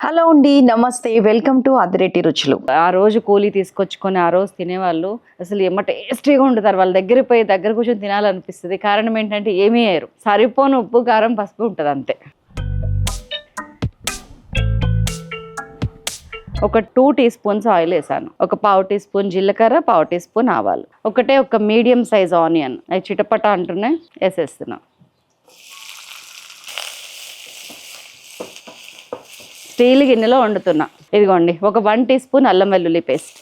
Hello అండి, నమస్తే. Welcome to అదిరేటి రుచులు. ఆ రోజు కూలీ తీసుకొచ్చుకొని ఆ రోజు తినేవాళ్ళు అసలు ఏమో టేస్టీగా ఉంటారు. వాళ్ళ దగ్గర పోయి దగ్గర కూర్చొని తినాలనిపిస్తుంది. కారణం ఏంటంటే ఏమీ వేయరు, సరిపోను ఉప్పు కారం పసుపు ఉంటుంది అంతే. ఒక 2 టీ స్పూన్స్ ఆయిల్ వేసాను, ఒక పావు టీ స్పూన్ జీలకర్ర, పావు టీ స్పూన్ ఆవాలు, ఒక మీడియం సైజ్ ఆనియన్ అవి చిటపట అంటూనే వేసేస్తున్నాను. స్టీల్ గిన్నెలో వండుతున్నా. ఇదిగోండి ఒక 1 టీ స్పూన్ అల్లం వెల్లుల్లి పేస్ట్.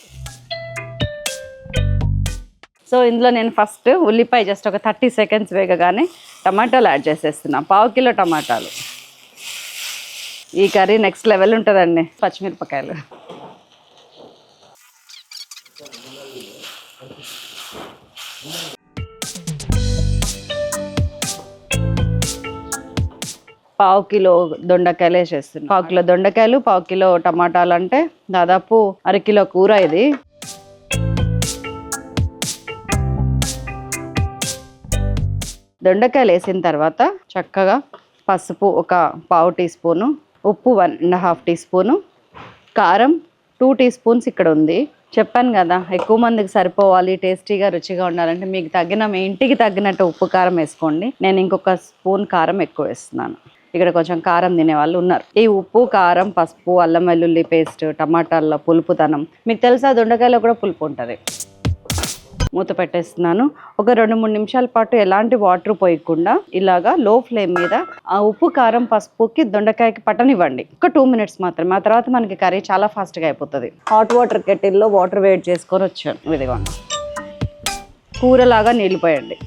సో ఇందులో నేను ఫస్ట్ ఉల్లిపాయ జస్ట్ ఒక 30 సెకండ్స్ వేగగానే టమాటాలు యాడ్ చేసేస్తున్నా. పావు కిలో టమాటాలు. ఈ కర్రీ నెక్స్ట్ లెవెల్ ఉంటుందండి. పచ్చిమిరపకాయలు, పావు కిలో దొండకాయలు వేసేస్తున్నాను. పావు కిలో దొండకాయలు, పావు కిలో టమాటాలు అంటే దాదాపు అరకిలో కూర ఇది. దొండకాయలు వేసిన తర్వాత చక్కగా పసుపు ఒక పావు టీ స్పూను, ఉప్పు 1.5 టీ స్పూను, కారం 2 టీ స్పూన్స్ ఇక్కడ ఉంది. చెప్పాను కదా ఎక్కువ మందికి సరిపోవాలి, టేస్టీగా రుచిగా ఉండాలంటే మీకు మీ ఇంటికి తగ్గినట్టు ఉప్పు కారం వేసుకోండి. నేను ఇంకొక స్పూన్ కారం ఎక్కువ వేస్తున్నాను. ఇక్కడ కొంచెం కారం తినే వాళ్ళు ఉన్నారు. ఈ ఉప్పు కారం పసుపు అల్లం వెల్లుల్లి పేస్ట్ టమాటాల పులుపుతనం మీకు తెలుసా, దొండకాయలో కూడా పులుపు ఉంటుంది. మూత పెట్టేస్తున్నాను. ఒక 2-3 నిమిషాల పాటు ఎలాంటి వాటర్ పోయకుండా ఇలాగా లో ఫ్లేమ్ మీద ఆ ఉప్పు కారం పసుపుకి దొండకాయకి పట్టనివ్వండి. ఒక 2 మినిట్స్ మాత్రమే. ఆ తర్వాత మనకి కర్రీ చాలా ఫాస్ట్గా అయిపోతుంది. హాట్ వాటర్ కెటిల్లో వాటర్ వేడి చేసుకొని వచ్చాను. ఇదిగోండి కూరలాగా నీళ్ళు పోయండి.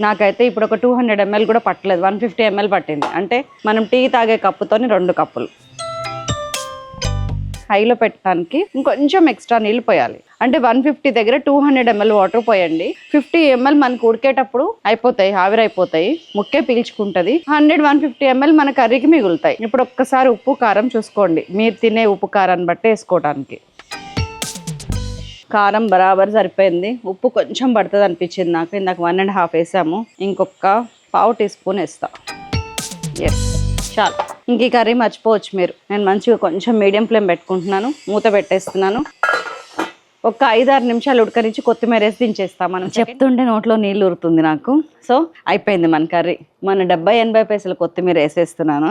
నాకైతే ఇప్పుడు ఒక 200 ml కూడా పట్టలేదు, 150 ml పట్టింది. అంటే మనం టీ తాగే కప్పుతోని 2 కప్పులు. హైలో పెట్టడానికి ఇంకొంచెం ఎక్స్ట్రా నీళ్ళు పోయాలి. అంటే 150 దగ్గర 200 ml వాటర్ పోయండి. 50 ml మనకు ఉడికేటప్పుడు అయిపోతాయి, ఆవిరైపోతాయి, ముక్కే పీల్చుకుంటుంది. 150 ml మన కర్రీకి మిగులుతాయి. ఇప్పుడు ఒక్కసారి ఉప్పు కారం చూసుకోండి, మీరు తినే ఉప్పు కారాన్ని బట్టి వేసుకోవడానికి. కారం బరాబర్ సరిపోయింది. ఉప్పు కొంచెం పడుతుంది అనిపించింది నాకు. ఇందాక 1.5 వేసాము, ఇంకొక పావు టీ స్పూన్ వేస్తా. ఎస్, చాలు. ఇంక ఈ కర్రీ మర్చిపోవచ్చు మీరు. నేను మంచిగా కొంచెం మీడియం ఫ్లేమ్ పెట్టుకుంటున్నాను, మూత పెట్టేస్తున్నాను. ఒక 5-6 నిమిషాలు ఉడకరించి కొత్తిమీర వేసి దించేస్తాం. మనం చెప్తుంటే నోట్లో నీళ్ళు ఊరుతుంది నాకు. సో అయిపోయింది మన కర్రీ. మన 70-80 పైసలు కొత్తిమీర వేసేస్తున్నాను.